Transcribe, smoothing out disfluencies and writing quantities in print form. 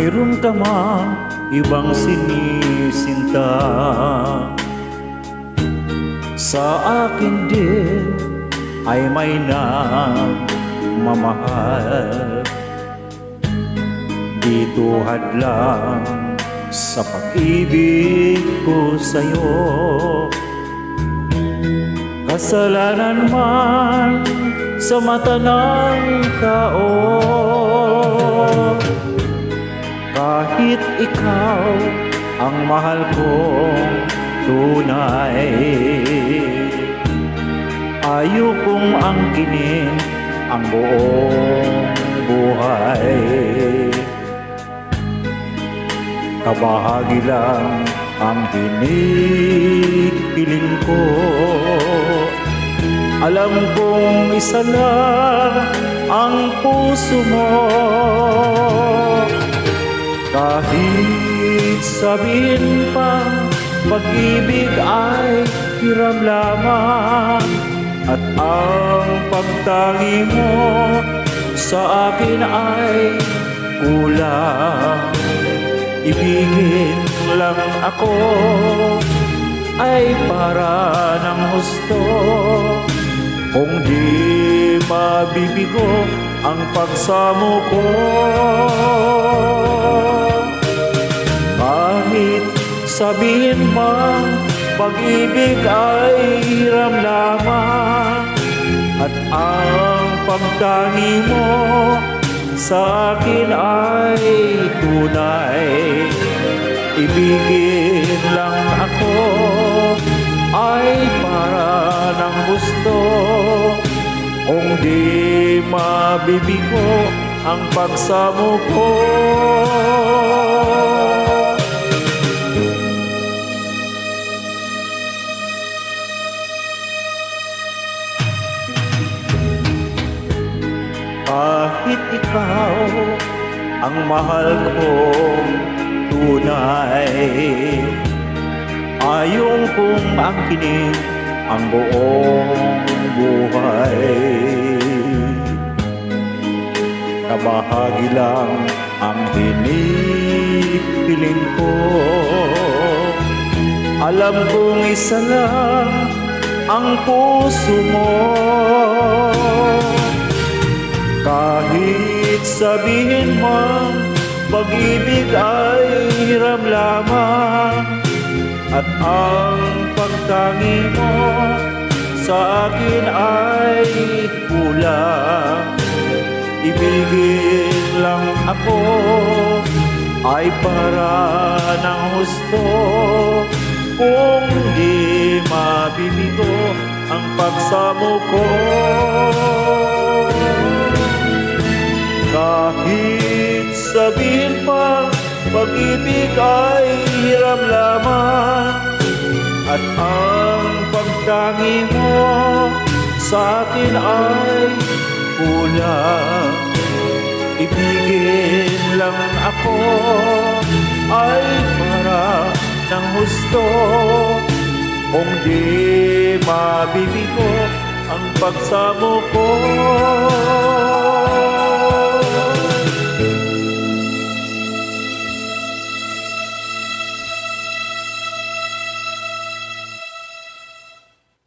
mayroon ka mang ibang sinisinta, sa akin din ay may nagmamahal. Dito hadlang sa pag-ibig ko sa'yo, kasalanan man sa mata ng tao. Kahit ikaw ang mahal kong tunay, ayokong angkinin ang buong buhay. Kabahagi lang ang hinihiling ko, alam kong isa lang ang puso mo. Kahit sabihin pang pag-ibig ay hiram lamang, at ang pagtangi mo sa akin ay kulang. Ibigin lang ako ay para ng husto, kung di mabibigo ang pagsamo ko. Kahit sabihin mang pag-ibig ay hiram lamang, at ang pagtangi mo sa akin ay tunay. Ibigin lang ako ay para ng gusto, kung di mabibigo ang pagsamo ko. Kahit ikaw ang mahal kong tunay, ayaw kong angkinin ang buong buhay. Kabahagi lang ang hinihiling ko, alam kong isa lang ang puso mo. Kahit sabihin mo pag-ibig ay hiram lamang, at ang pagtangi mo sa akin ay kulang. Ibigin lang ako ay para ng husto, kung di mabibigo ang pagsamo ko. Kahit sabihin pa pag-ibig ay hiram lamang, at ang pagtangi mo sa akin ay kulang. Ibigin lang ako ay para ng husto, kung di mabibigo ang pagsamo ko.